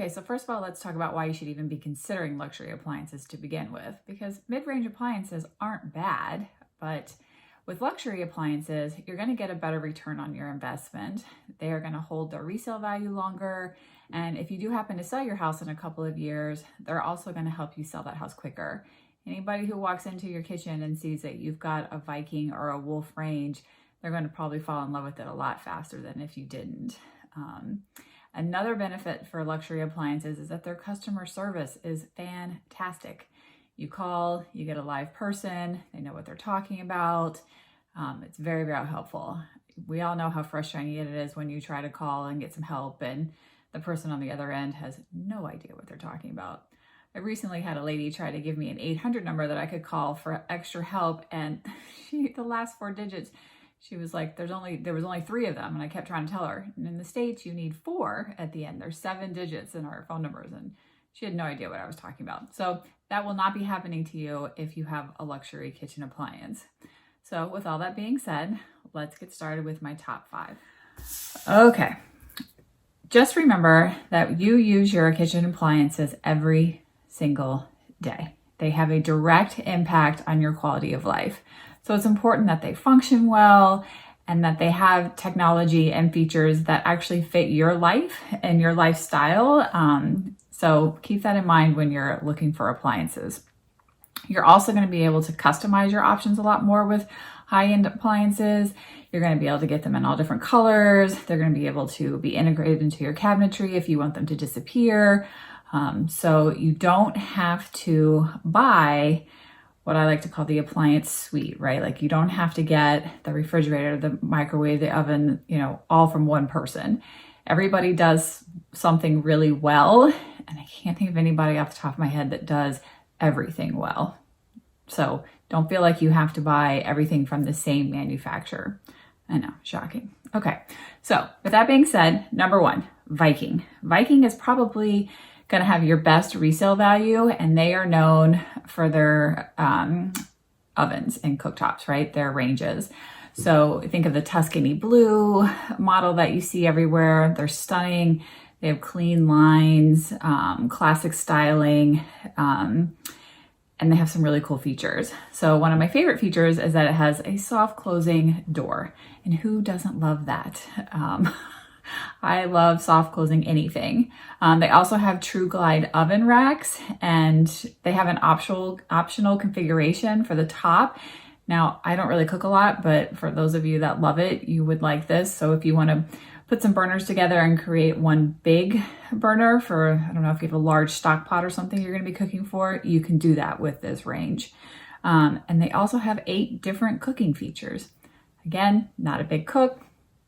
Okay, so first of all, let's talk about why you should even be considering luxury appliances to begin with, because mid-range appliances aren't bad, but with luxury appliances, you're going to get a better return on your investment. They are going to hold their resale value longer. And if you do happen to sell your house in a couple of years, they're also going to help you sell that house quicker. Anybody who walks into your kitchen and sees that you've got a Viking or a Wolf range, they're going to probably fall in love with it a lot faster than if you didn't. Another benefit for luxury appliances is that their customer service is fantastic. You call, you get a live person, they know what they're talking about. It's very, very helpful. We all know how frustrating it is when you try to call and get some help and the person on the other end has no idea what they're talking about. I recently had a lady try to give me an 800 number that I could call for extra help, and the last 4 digits, she was like, there was only 3 of them, and I kept trying to tell her. And in the States, you need 4 at the end. There's 7 digits in our phone numbers, and she had no idea what I was talking about. So that will not be happening to you if you have a luxury kitchen appliance. So with all that being said, let's get started with my top 5. Okay. Just remember that you use your kitchen appliances every single day. They have a direct impact on your quality of life. So it's important that they function well and that they have technology and features that actually fit your life and your lifestyle. So keep that in mind when you're looking for appliances. You're also going to be able to customize your options a lot more with high-end appliances. You're going to be able to get them in all different colors. They're going to be able to be integrated into your cabinetry if you want them to disappear. So you don't have to buy what I like to call the appliance suite, right? Like you don't have to get the refrigerator, the microwave, the oven, all from one person. Everybody does something really well, and I can't think of anybody off the top of my head that does everything well. So don't feel like you have to buy everything from the same manufacturer. I know, shocking. Okay, so with that being said, number 1, Viking. Viking is probably going to have your best resale value, and they are known for their ovens and cooktops, right? Their ranges. So think of the Tuscany blue model that you see everywhere. They're stunning. They have clean lines, classic styling, and they have some really cool features. So one of my favorite features is that it has a soft closing door. And who doesn't love that? I love soft closing anything. They also have True Glide oven racks, and they have an optional configuration for the top. Now, I don't really cook a lot, but for those of you that love it, you would like this. So if you want to put some burners together and create one big burner for, I don't know if you have a large stock pot or something you're going to be cooking for, you can do that with this range. And they also have 8 different cooking features. Again, not a big cook,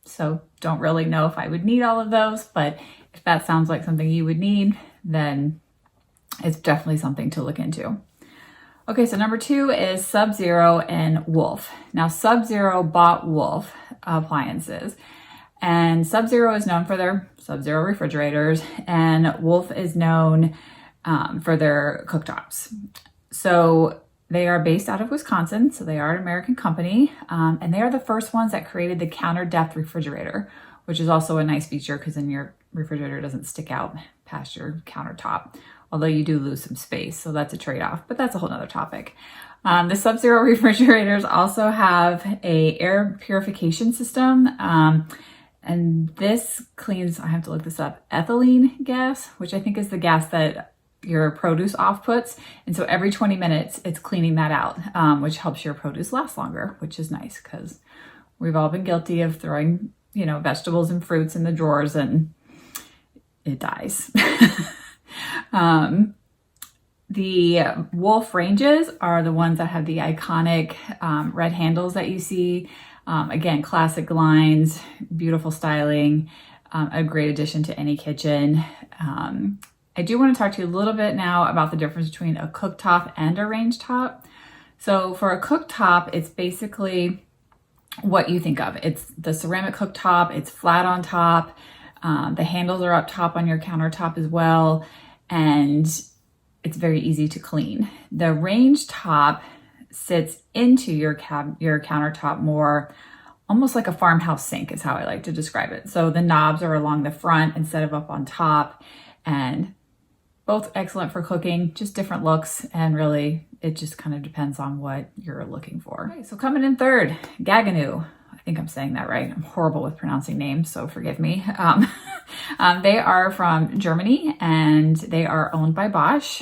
so don't really know if I would need all of those, but if that sounds like something you would need, then it's definitely something to look into. Okay, so number 2 is SubZero and Wolf. Now, SubZero bought Wolf appliances, and SubZero is known for their SubZero refrigerators, and Wolf is known for their cooktops. So they are based out of Wisconsin, so they are an American company, and they are the first ones that created the counter depth refrigerator, which is also a nice feature because then your refrigerator doesn't stick out past your countertop, although you do lose some space, so that's a trade-off, but that's a whole nother topic. The SubZero refrigerators also have a air purification system, and this cleans, I have to look this up, ethylene gas, which I think is the gas that your produce offputs. And so every 20 minutes, it's cleaning that out, which helps your produce last longer, which is nice because we've all been guilty of throwing, vegetables and fruits in the drawers and it dies. The Wolf ranges are the ones that have the iconic red handles that you see. Again, classic lines, beautiful styling, a great addition to any kitchen. I do want to talk to you a little bit now about the difference between a cooktop and a range top. So for a cooktop, it's basically what you think of. It's the ceramic cooktop, it's flat on top, the handles are up top on your countertop as well, and it's very easy to clean. The range top sits into your countertop more, almost like a farmhouse sink is how I like to describe it. So the knobs are along the front instead of up on top. and both excellent for cooking, just different looks, and really it just kind of depends on what you're looking for. Okay, so coming in third, Gaggenau. I think I'm saying that right. I'm horrible with pronouncing names, so forgive me. They are from Germany, and they are owned by Bosch,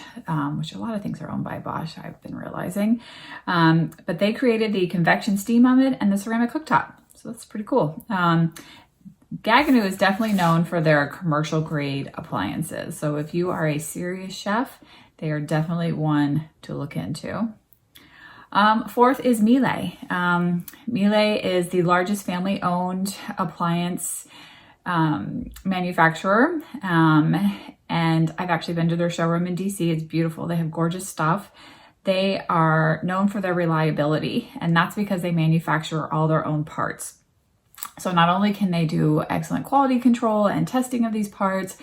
which a lot of things are owned by Bosch, I've been realizing. But they created the convection steam oven and the ceramic cooktop, so that's pretty cool. Gaggenau is definitely known for their commercial grade appliances. So if you are a serious chef, they are definitely one to look into. Fourth is Miele. Miele is the largest family owned appliance manufacturer. And I've actually been to their showroom in DC. It's beautiful. They have gorgeous stuff. They are known for their reliability, and that's because they manufacture all their own parts. So not only can they do excellent quality control and testing of these parts,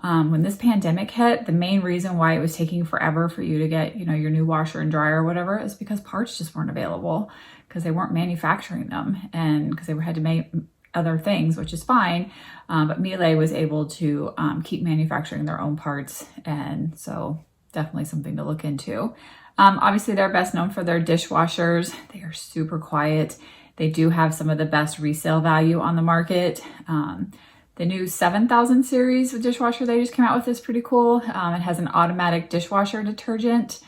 when this pandemic hit, the main reason why it was taking forever for you to get, your new washer and dryer or whatever is because parts just weren't available, because they weren't manufacturing them, and because they had to make other things, which is fine. But Miele was able to keep manufacturing their own parts, and so definitely something to look into. Obviously, they're best known for their dishwashers. They are super quiet. They do have some of the best resale value on the market. The new 7000 series of dishwasher they just came out with is pretty cool. It has an automatic dishwasher detergent.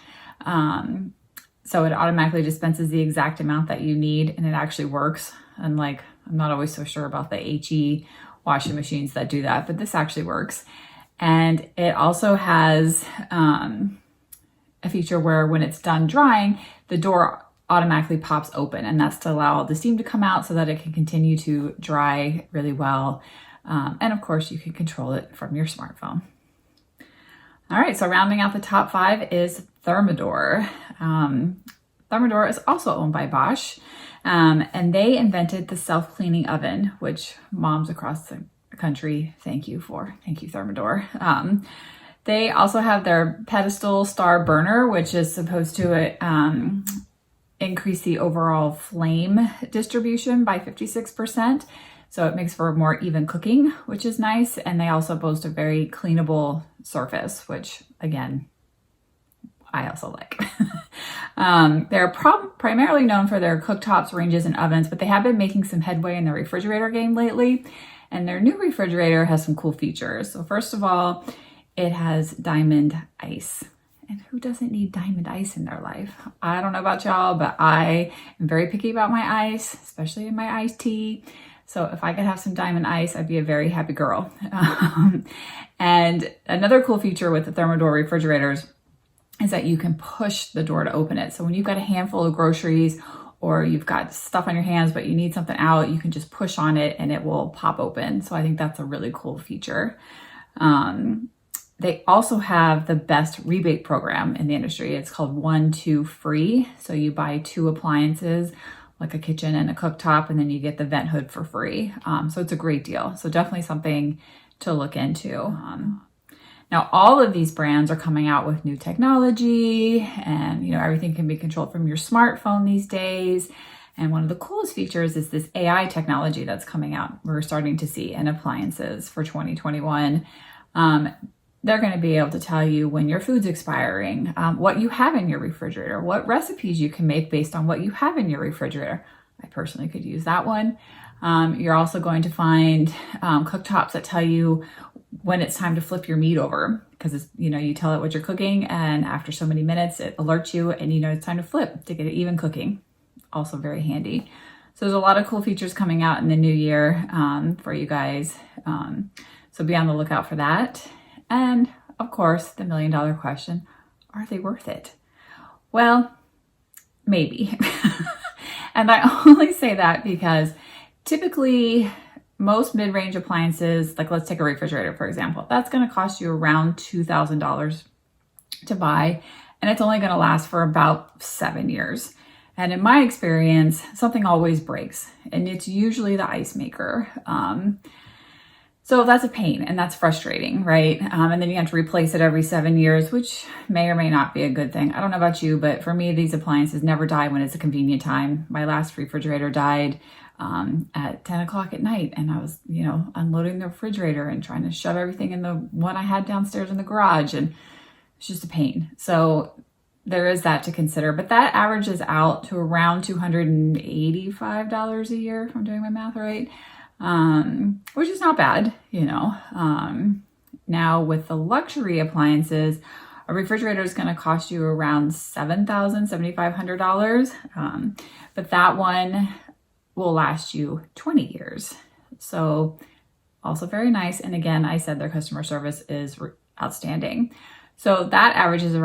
So it automatically dispenses the exact amount that you need, and it actually works. Unlike, I'm not always so sure about the HE washing machines that do that, but this actually works. And it also has a feature where when it's done drying, the door automatically pops open, and that's to allow the steam to come out so that it can continue to dry really well. And of course, you can control it from your smartphone. All right, so rounding out the top 5 is Thermador. Thermador is also owned by Bosch, and they invented the self-cleaning oven, which moms across the country thank you, Thermador. They also have their pedestal star burner, which is supposed to increase the overall flame distribution by 56%. So it makes for more even cooking, which is nice. And they also boast a very cleanable surface, which again, I also like. They're primarily known for their cooktops, ranges, and ovens, but they have been making some headway in the refrigerator game lately. And their new refrigerator has some cool features. So first of all, it has diamond ice. And who doesn't need diamond ice in their life? I don't know about y'all, but I am very picky about my ice, especially in my iced tea. So if I could have some diamond ice, I'd be a very happy girl. And another cool feature with the Thermador refrigerators is that you can push the door to open it. So when you've got a handful of groceries or you've got stuff on your hands, but you need something out, you can just push on it and it will pop open. So I think that's a really cool feature. They also have the best rebate program in the industry. It's called 1, 2 free. So you buy 2 appliances, like a kitchen and a cooktop, and then you get the vent hood for free. So it's a great deal. So definitely something to look into. Now, all of these brands are coming out with new technology, and everything can be controlled from your smartphone these days. And one of the coolest features is this AI technology that's coming out. We're starting to see in appliances for 2021. They're going to be able to tell you when your food's expiring, what you have in your refrigerator, what recipes you can make based on what you have in your refrigerator. I personally could use that one. You're also going to find cooktops that tell you when it's time to flip your meat over, because you tell it what you're cooking, and after so many minutes, it alerts you, and it's time to flip to get it even cooking. Also very handy. So there's a lot of cool features coming out in the new year for you guys. So be on the lookout for that. And of course, the $1 million question, are they worth it? Well, maybe. And I only say that because typically most mid-range appliances, like let's take a refrigerator, for example, that's going to cost you around $2,000 to buy, and it's only going to last for about 7 years. And in my experience, something always breaks, and it's usually the ice maker. So that's a pain, and that's frustrating, right? And then you have to replace it every 7 years, which may or may not be a good thing. I don't know about you, but for me, these appliances never die when it's a convenient time. My last refrigerator died at 10 o'clock at night, and I was, you know, unloading the refrigerator and trying to shove everything in the one I had downstairs in the garage, and it's just a pain. So there is that to consider, but that averages out to around $285 a year, if I'm doing my math right, which is not bad, you know. Now with the luxury appliances, a refrigerator is going to cost you around $7,500, but that one will last you 20 years. So also very nice. And again, I said their customer service is outstanding. So that averages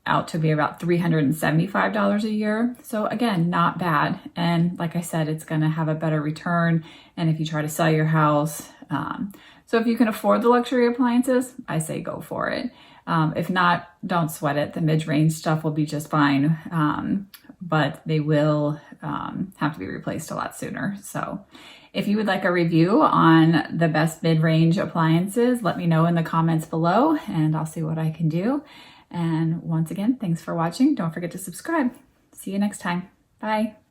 out to be about $375 a year. So again, not bad. And like I said, it's going to have a better return. And if you try to sell your house, so if you can afford the luxury appliances, I say go for it. If not, don't sweat it. The mid-range stuff will be just fine, but they will have to be replaced a lot sooner. So if you would like a review on the best mid-range appliances, let me know in the comments below and I'll see what I can do. And once again, thanks for watching. Don't forget to subscribe. See you next time. Bye.